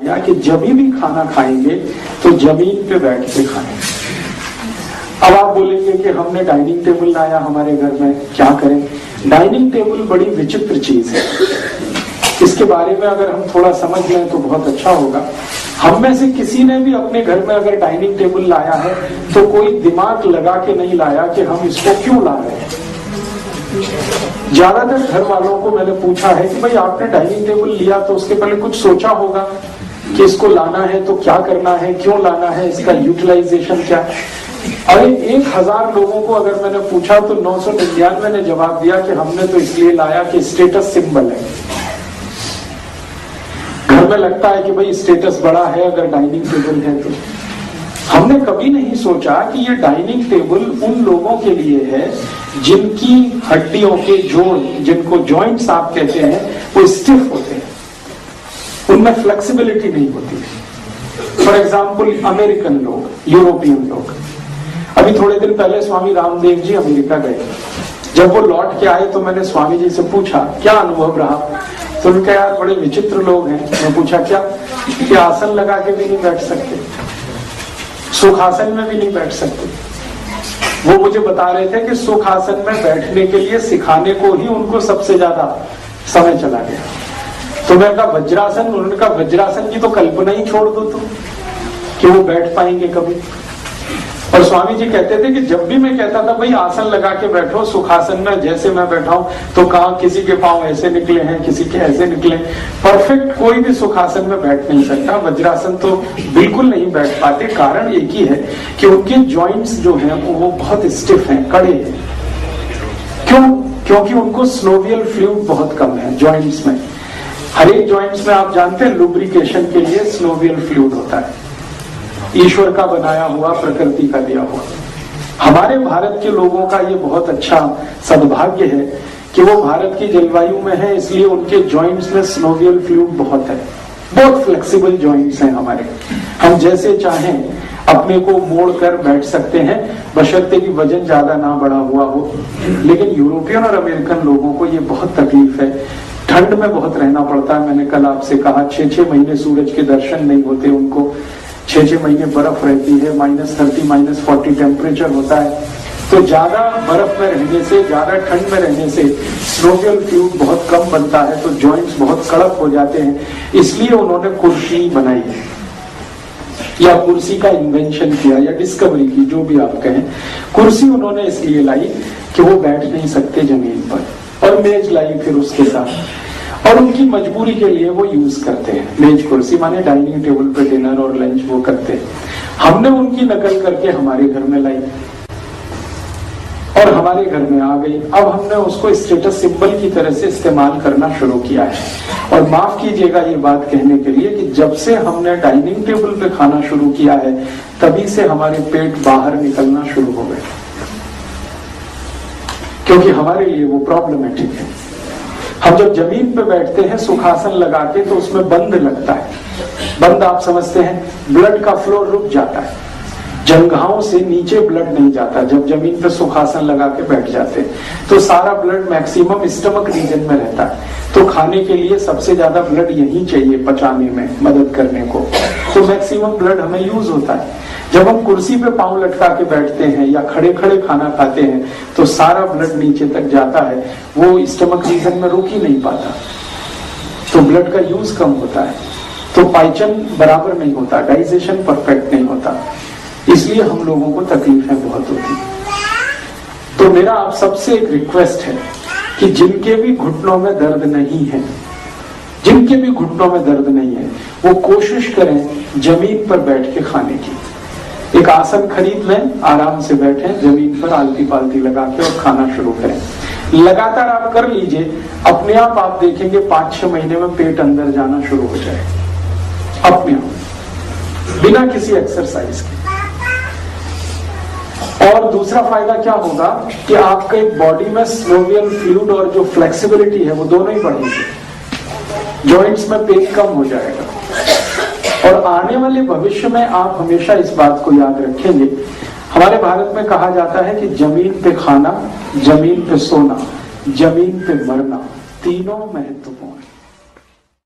या कि जब भी खाना खाएंगे तो जमीन पे बैठ के खाएंगे। अब आप बोलेंगे कि हमने डाइनिंग टेबल लाया हमारे घर में, क्या करें? डाइनिंग टेबल बड़ी विचित्र चीज है, इसके बारे में अगर हम थोड़ा समझ लें तो बहुत अच्छा होगा। हम में से किसी ने भी अपने घर में अगर डाइनिंग टेबल लाया है तो कोई दिमाग लगा के नहीं लाया कि हम इसको क्यों ला रहे हैं। ज्यादातर घर वालों को मैंने पूछा है कि भाई आपने डाइनिंग टेबल लिया तो उसके पहले कुछ सोचा होगा कि इसको लाना है तो क्या करना है, क्यों लाना है, इसका यूटिलाइजेशन क्या है। अरे 1000 लोगों को अगर मैंने पूछा तो 999 ने जवाब दिया कि हमने तो इसलिए लाया कि स्टेटस सिंबल है। घर में लगता है कि भाई स्टेटस बड़ा है अगर डाइनिंग टेबल है तो। हमने कभी नहीं सोचा कि ये डाइनिंग टेबल उन लोगों के लिए है जिनकी हड्डियों के जोड़, जिनको जॉइंट्स आप कहते हैं, वो स्टिफ होते हैं, उनमें फ्लेक्सिबिलिटी नहीं होती। फॉर एग्जाम्पल अमेरिकन लोग, यूरोपियन लोग। अभी थोड़े दिन पहले स्वामी रामदेव जी अमेरिका गए। जब वो लौट के आए तो मैंने स्वामी जी से पूछा क्या अनुभव रहा, तो उनका यार बड़े विचित्र लोग हैं। मैं पूछा क्या? कि आसन लगा के भी नहीं बैठ सकते, सुखासन में भी नहीं बैठ सकते। वो मुझे बता रहे थे कि सुखासन में बैठने के लिए सिखाने को ही उनको सबसे ज्यादा समय चला गया। तो मैं कहा वज्रासन, उन्होंने कहा वज्रासन की तो कल्पना ही छोड़ दो तुम कि वो बैठ पाएंगे कभी। और स्वामी जी कहते थे कि जब भी मैं कहता था भाई आसन लगा के बैठो सुखासन में, जैसे मैं बैठा हूं, तो कहा किसी के पांव ऐसे निकले हैं, किसी के ऐसे निकले। परफेक्ट कोई भी सुखासन में बैठ नहीं सकता, वज्रासन तो बिल्कुल नहीं बैठ पाते। कारण एक ही है कि उनके जॉइंट्स जो हैं वो बहुत स्टिफ हैं, कड़े हैं। क्यों? क्योंकि उनको स्नोवियल फ्लूइड बहुत कम है जॉइंट्स में। हर एक जॉइंट्स में आप जानते हैं लुब्रिकेशन के लिए स्नोवियल फ्लूइड होता है, ईश्वर का बनाया हुआ, प्रकृति का दिया हुआ। हमारे भारत के लोगों का ये बहुत अच्छा सद्भाग्य है कि वो भारत की जलवायु में है, इसलिए उनके जॉइंट्स में स्नोवियल फ्लूइड बहुत है, बहुत फ्लेक्सिबल जॉइंट्स हैं हमारे। हम जैसे चाहें अपने को मोड़ कर बैठ सकते हैं, बशर्ते कि वजन ज्यादा ना बढ़ा हुआ हो। लेकिन यूरोपियन और अमेरिकन लोगों को ये बहुत तकलीफ है, ठंड में बहुत रहना पड़ता है। मैंने कल आपसे कहा 6-6 महीने सूरज के दर्शन नहीं होते उनको, 6-6 महीने बर्फ रहती है, -30 -40 टेम्परेचर होता है। तो ज्यादा बर्फ में रहने से, ज्यादा ठंड में रहने से स्नोवियल फ्लूइड बहुत कम बनता है, तो जॉइंट्स बहुत कड़क हो जाते हैं। इसलिए उन्होंने कुर्सी बनाई है, या कुर्सी का इन्वेंशन किया, या डिस्कवरी की, जो भी आप कहें। कुर्सी उन्होंने इसलिए लाई कि वो बैठ नहीं सकते जमीन पर, और मेज लाई फिर उसके साथ, और उनकी मजबूरी के लिए वो यूज करते हैं मेज कुर्सी, माने डाइनिंग टेबल पे डिनर और लंच वो करते हैं। हमने उनकी नकल करके हमारे घर में लाई और हमारे घर में आ गई। अब हमने उसको स्टेटस सिंबल की तरह से इस्तेमाल करना शुरू किया है। और माफ कीजिएगा ये बात कहने के लिए कि जब से हमने डाइनिंग टेबल पे खाना शुरू किया है तभी से हमारे पेट बाहर निकलना शुरू हो गए, क्योंकि हमारे लिए वो प्रॉब्लमेटिक है। हम जब जमीन पे बैठते हैं सुखासन लगा के तो उसमें बंद लगता है। बंद आप समझते हैं, ब्लड का फ्लो रुक जाता है, जंघाओं से नीचे ब्लड नहीं जाता। जब जमीन पे सुखासन लगा के बैठ जाते हैं तो सारा ब्लड मैक्सिमम स्टमक रीजन में रहता है, तो खाने के लिए सबसे ज्यादा ब्लड यही चाहिए पचाने में मदद करने को, तो मैक्सिमम ब्लड हमें यूज होता है। जब हम कुर्सी पे पांव लटका के बैठते हैं या खड़े खड़े खाना खाते हैं तो सारा ब्लड नीचे तक जाता है, वो स्टमक रीजन में रुक ही नहीं पाता, तो ब्लड का यूज कम होता है, तो पाचन बराबर नहीं होता, डाइजेशन परफेक्ट नहीं होता, इसलिए हम लोगों को तकलीफें बहुत होती। तो मेरा आप सबसे एक रिक्वेस्ट है कि जिनके भी घुटनों में दर्द नहीं है, जिनके भी घुटनों में दर्द नहीं है, वो कोशिश करें जमीन पर बैठ के खाने की। एक आसन खरीद लें, आराम से बैठें जमीन पर, आलती पालती लगा के और खाना शुरू करें। लगातार आप कर लीजिए, अपने आप देखेंगे 5-6 महीने में पेट अंदर जाना शुरू हो जाएगा अपने आप, बिना किसी एक्सरसाइज के। और दूसरा फायदा क्या होगा कि आपके बॉडी में स्नोवियल फ्लूइड और जो फ्लेक्सिबिलिटी है वो दोनों ही बढ़ेंगे, जॉइंट्स में पेन कम हो जाएगा। और आने वाले भविष्य में आप हमेशा इस बात को याद रखेंगे, हमारे भारत में कहा जाता है कि जमीन पे खाना, जमीन पे सोना, जमीन पे मरना, तीनों महत्वपूर्ण।